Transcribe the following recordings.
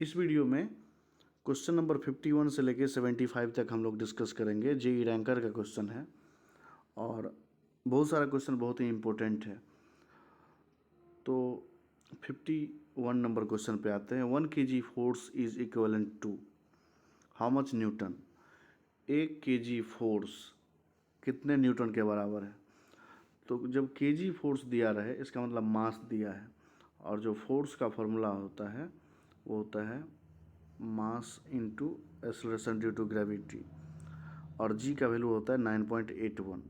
इस वीडियो में question number 51 से लेके 75 तक हम लोग डिस्कस करेंगे। जेई रैंकर का क्वेश्चन है और बहुत सारा क्वेश्चन बहुत ही इम्पोर्टेंट है। तो 51 नंबर क्वेश्चन पे आते हैं। 1 kg force is equivalent to how much newton. 1 kg force कितने न्यूटन के बराबर है। तो जब kg फोर्स दिया रहे इसका मतलब मास दिया है, और जो फोर्स का फॉर्मूला होता है वो होता है mass into acceleration due to gravity, और g का वैल्यू होता है 9.81।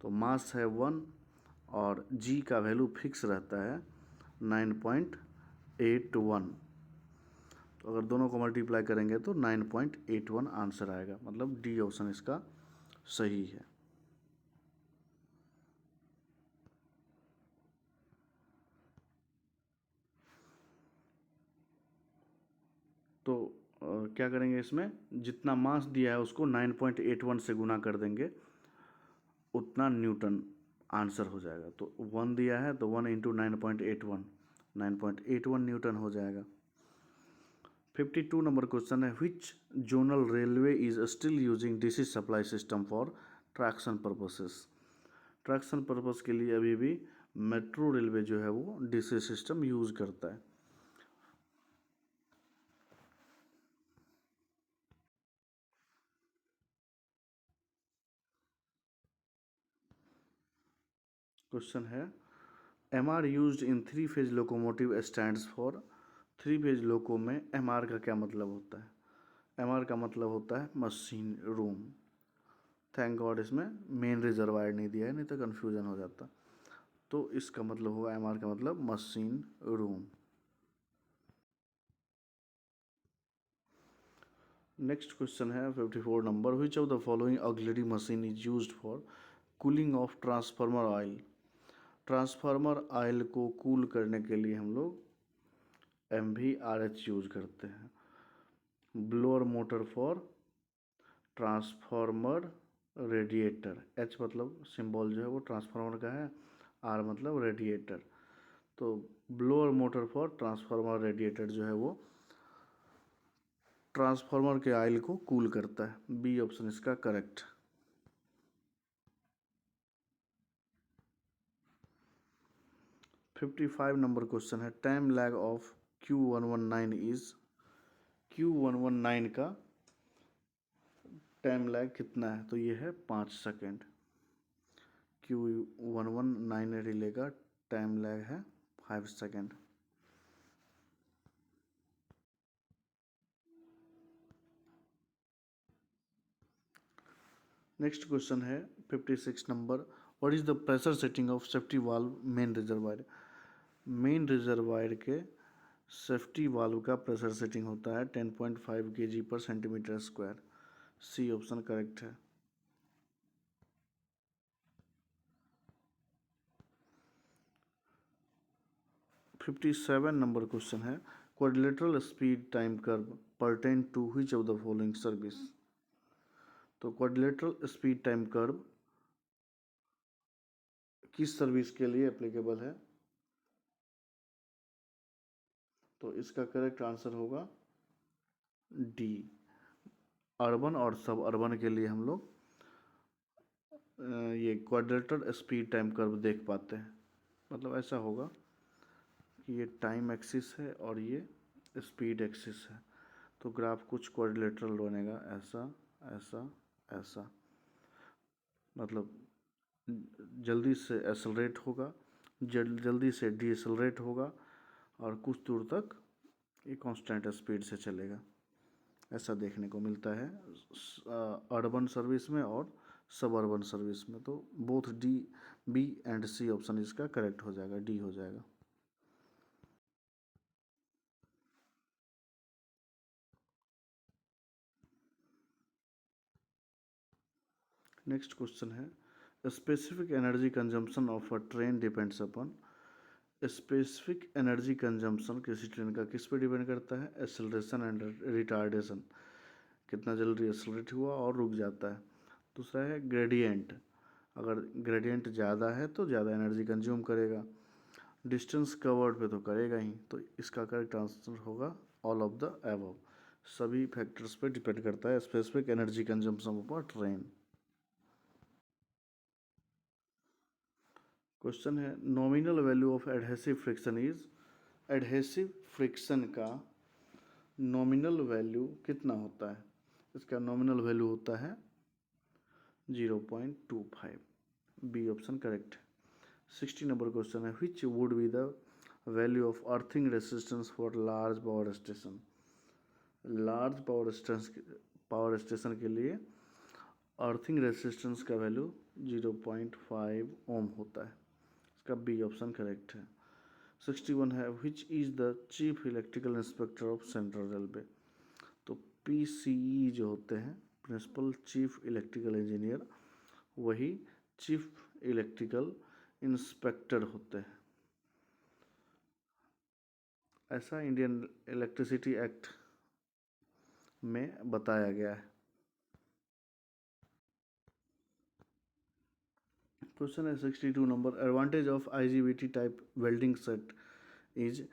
तो मास है 1 और g का वैल्यू फिक्स रहता है 9.81। तो अगर दोनों को मल्टीप्लाई करेंगे तो 9.81 आंसर आएगा, मतलब डी ऑप्शन इसका सही है। तो क्या करेंगे, इसमें जितना मास दिया है उसको 9.81 से गुना कर देंगे, उतना न्यूटन आंसर हो जाएगा। तो 1 दिया है तो 1 इंटू 9.81, 9.81 न्यूटन हो जाएगा। 52 नंबर क्वेश्चन है, which zonal railway is still using DC supply system for traction purposes. Traction purpose के लिए अभी भी मेट्रो रेलवे जो है वो डीसी सिस्टम यूज करता है। क्वेश्चन है, M R use in 3 phase locomotive stands for. 3 phase loco में एम आर का क्या मतलब होता है। एम आर का मतलब होता है मशीन रूम। थैंक गॉड इसमें मेन रिजर्वायर नहीं दिया है, नहीं तो कन्फ्यूजन हो जाता। तो इसका मतलब होगा एम आर का मतलब मशीन रूम। नेक्स्ट क्वेश्चन है 54 number, which of the following auxiliary machine is used for cooling of transformer oil. Transformer oil को कूल करने के लिए हम लोग MVRH यूज करते हैं। Blower motor for transformer radiator. H मतलब सिंबल जो है वो ट्रांसफार्मर का है, आर मतलब रेडिएटर। तो blower motor for transformer radiator जो है वो ट्रांसफार्मर के ऑयल को कूल करता है। बी ऑप्शन इसका करेक्ट। $55 नंबर क्वेश्चन है, time lag of Q119 is. Q119 का टाइम लैग कितना है, तो ये है 5 सेकेंड। Q119 रिले का टाइम लैग है 5 सेकेंड। नेक्स्ट क्वेश्चन है 56 number, what is the pressure setting of safety valve main reservoir. Main reservoir के सेफ्टी वाल्व का प्रेशर सेटिंग होता है 10.5 kg पर centimetre square. C option correct है। $57 number question है, quadrilateral speed time curve pertain to which of the following service. तो quadrilateral speed time curve किस service के लिए एप्लीकेबल है। तो इसका करेक्ट आंसर होगा डी, अर्बन और सब अर्बन के लिए हम लोग ये क्वाड्रेटर स्पीड टाइम कर्व देख पाते हैं। मतलब ऐसा होगा कि ये टाइम एक्सिस है और ये स्पीड एक्सिस है, तो ग्राफ कुछ क्वाड्रिलेटरल बनेगा, ऐसा ऐसा ऐसा। मतलब जल्दी से एक्सेलरेट होगा, जल्दी से डीएसेलरेट होगा, और कुछ दूर तक ये कांस्टेंट स्पीड से चलेगा। ऐसा देखने को मिलता है अर्बन सर्विस में और सब अर्बन सर्विस में। तो both D, B and C option इसका करेक्ट हो जाएगा, डी हो जाएगा। नेक्स्ट क्वेश्चन है, specific energy consumption of a train depends upon. Specific energy consumption किसी ट्रेन का किस पे डिपेंड करता है, एक्सेलरेशन एंड रिटार्डेशन, कितना जल्दी एक्सेलरेट हुआ और रुक जाता है। दूसरा है ग्रेडियंट, अगर ग्रेडियंट ज़्यादा है तो ज़्यादा एनर्जी कंज्यूम करेगा, डिस्टेंस कवर्ड पे तो करेगा ही। तो इसका करेक्ट आंसर होगा ऑल ऑफ द एबव, सभी फैक्टर्स पे डिपेंड करता है specific energy consumption of a train. Question है nominal value of adhesive friction is, adhesive friction का नॉमिनल वैल्यू कितना होता है? इसका नॉमिनल वैल्यू होता है 0.25, बी ऑप्शन करेक्ट है। 60 नंबर क्वेश्चन है which would be the value of earthing resistance for large power station, large power station के लिए अर्थिंग रेसिस्टेंस का वैल्यू 0.5 ओम होता है, इसका बी ऑप्शन करेक्ट है। 61 है which is the chief electrical inspector of central railway, तो पीसीई जो होते हैं प्रिंसिपल चीफ इलेक्ट्रिकल इंजीनियर, वही चीफ इलेक्ट्रिकल इंस्पेक्टर होते हैं, ऐसा इंडियन इलेक्ट्रिसिटी एक्ट में बताया गया है। क्वेश्चन है 62 number advantage of IGBT type welding set is,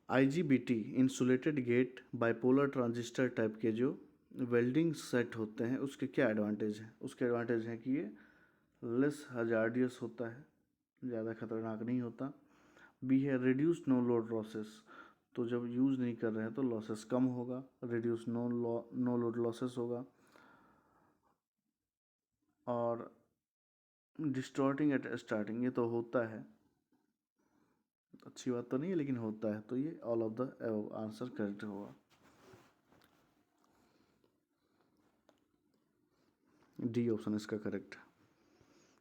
IGBT insulated gate bipolar transistor type के जो वेल्डिंग सेट होते हैं उसके क्या एडवांटेज हैं? उसके एडवांटेज हैं कि ये लेस हजार्डियस होता है, ज़्यादा खतरनाक नहीं होता। बी है रिड्यूस नो लोड लॉसेस, तो जब यूज़ नहीं कर रहे हैं तो लॉसेस कम होगा, रिड्यूस नो लोड लॉसेस होगा। और डिस्टॉर्टिंग एट स्टार्टिंग, ये तो होता है, अच्छी बात तो नहीं है लेकिन होता है, तो ये all of the above answer correct होगा, डी ऑप्शन इसका करेक्ट है।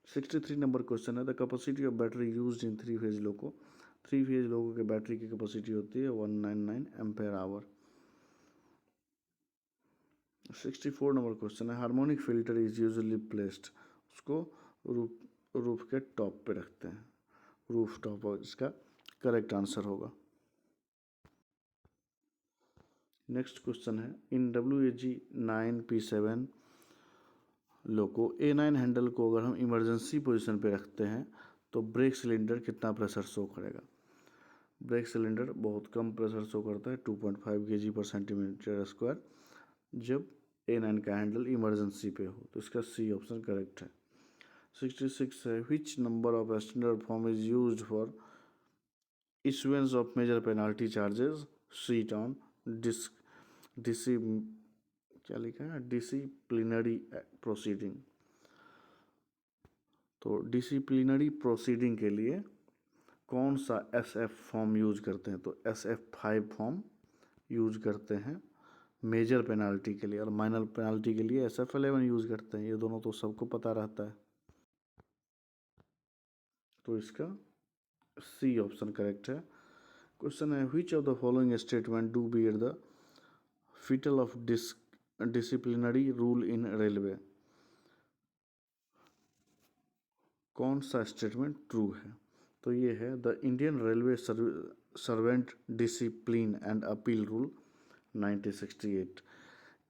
63 नंबर क्वेश्चन है the capacity of battery used in three phase loco, three phase loco के बैटरी की कैपेसिटी होती है 199 एम्पेयर आवर। 64 नंबर क्वेश्चन है harmonic filter is usually placed, उसको रूफ के टॉप पे रखते हैं, रूफ टॉप, इसका करेक्ट आंसर होगा। नेक्स्ट क्वेश्चन है in WAG9P7 loco A9 handle को अगर हम इमरजेंसी पोजीशन पे रखते हैं तो ब्रेक सिलेंडर कितना प्रेशर शो करेगा? ब्रेक सिलेंडर बहुत कम प्रेशर शो करता है 2.5 kg/cm², जब A9 का हैंडल इमरजेंसी पे हो, तो इसका सी ऑप्शन करेक्ट है। 66 है which number of standard form is used for issuance of major penalty charges sheet on डिसी, क्या लिखा है, डिसिप्लिनरी प्रोसीडिंग, तो डिसिप्लिनरी प्रोसीडिंग के लिए कौन सा SF फॉर्म यूज करते हैं? तो SF5 फॉर्म यूज करते हैं मेजर पेनाल्टी के लिए, और माइनर पेनाल्टी के लिए SF11 यूज करते हैं, ये दोनों तो सबको पता रहता है, तो इसका सी ऑप्शन करेक्ट है। क्वेश्चन है which of the following statement do bear the title of disciplinary rule in railway, कौन सा स्टेटमेंट ट्रू है? तो ये है the Indian railway servant discipline and appeal rule 1968,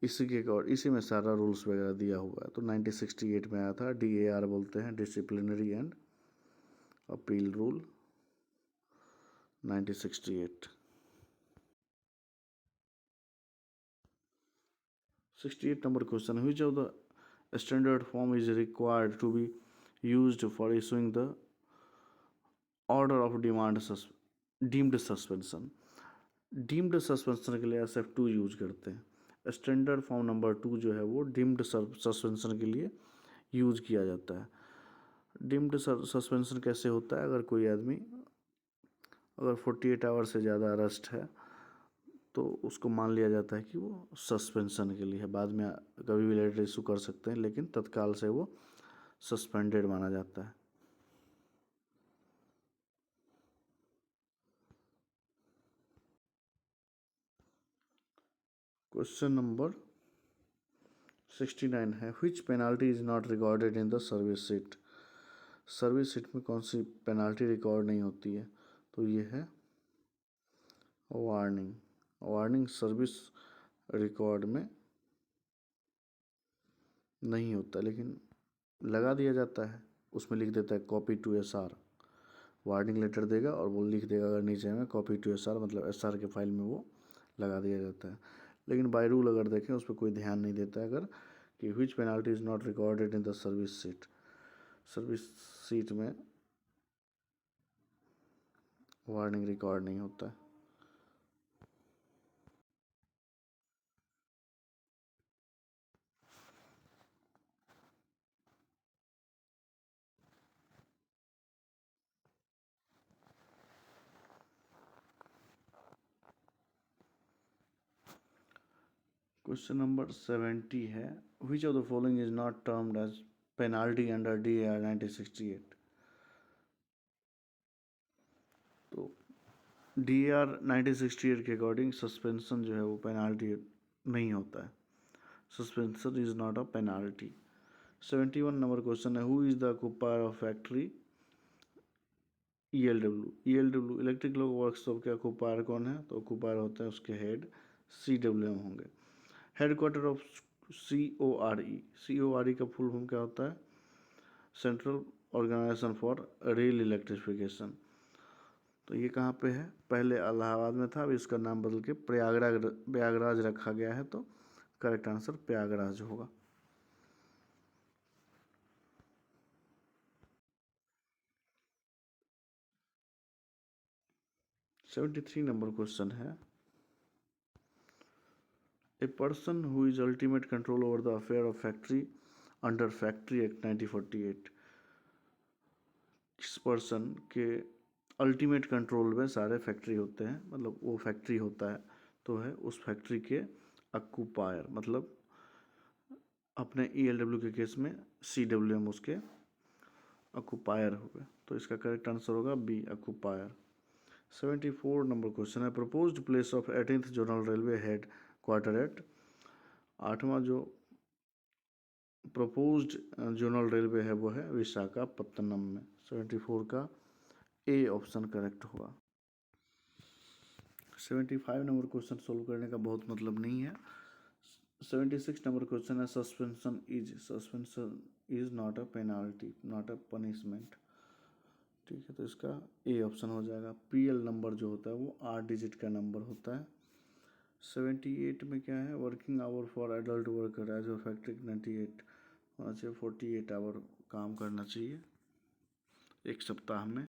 इसी के और इसी में सारा रूल्स वगैरह दिया हुआ है, तो 1968 में आया था, DAR बोलते हैं, disciplinary and appeal rule 1968। 68 number question which of the standard form is required to be used for issuing the order of deemed suspension, deemed suspension के लिए SF2 यूज करते हैं, स्टैंडर्ड फॉर्म नंबर 2 जो है वो deemed suspension के लिए use किया जाता है। डीम्ड सस्पेंशन कैसे होता है? अगर कोई आदमी अगर 48 आवर से ज़्यादा अरेस्ट है तो उसको मान लिया जाता है कि वो सस्पेंशन के लिए है, बाद में कभी भी लेटर इशू कर सकते हैं, लेकिन तत्काल से वो सस्पेंडेड माना जाता है। क्वेश्चन नंबर 69 है which penalty is not recorded in the service sheet, service sheet में कौन सी पेनाल्टी रिकॉर्ड नहीं होती है? तो ये है वार्निंग, वार्निंग सर्विस रिकॉर्ड में नहीं होता, लेकिन लगा दिया जाता है, उसमें लिख देता है copy to SR, warning letter देगा और वो लिख देगा अगर नीचे में कॉपी टू SR, मतलब SR के फाइल में वो लगा दिया जाता है। लेकिन बाय रूल अगर देखें उस पर कोई ध्यान नहीं देता है अगर कि which penalty is not recorded in the service sheet में वार्निंग रिकॉर्ड नहीं होता है। क्वेश्चन नंबर 70 है, which of the following is not termed as penalty under DAR 1968। तो DAR 1968 के अकॉर्डिंग सस्पेंशन जो है वो पेनाल्टी नहीं होता है। Suspension is not a penalty. 71 number question है, who is the occupier of factory ELW electric loco workshop के ऑक्यूपायर कौन है? तो ऑक्यूपायर होते हैं उसके हेड CWM होंगे। हेडक्वार्टर ऑफ CORE का फुल फॉर्म क्या होता है? Central organisation for rail electrification. तो ये कहाँ पे है? पहले इलाहाबाद में था, अब इसका नाम बदल के प्रयागराज रखा गया है। तो करेक्ट आंसर प्रयागराज होगा। 73 नंबर क्वेश्चन है, a person who is ultimate control over the affair of factory under factory act 1948। किस पर्सन के अल्टीमेट कंट्रोल में सारे फैक्ट्री होते हैं, मतलब वो फैक्ट्री होता है तो है उस फैक्ट्री के ऑक्यूपायर, मतलब अपने ELW के केस में CWM उसके ऑक्यूपायर हो गए। तो इसका करेक्ट आंसर होगा बी, ऑक्यूपायर। 74 नंबर क्वेश्चन है, proposed place of 18th zonal railway head quarter at. 8वां जो प्रपोज्ड जोनल रेलवे है वो है विशाखापत्तनम में। 74 का ए ऑप्शन करेक्ट होगा। 75 नंबर क्वेश्चन सोल्व करने का बहुत मतलब नहीं है। 76 नंबर क्वेश्चन है, suspension is not a penalty, not a punishment. ठीक है, तो इसका ए ऑप्शन हो जाएगा। PL नंबर जो होता है वो 8 डिजिट का नंबर होता है। 78 में क्या है, working hour for adult worker as a factory 98 होना चाहिए, 48 आवर काम करना चाहिए एक सप्ताह में।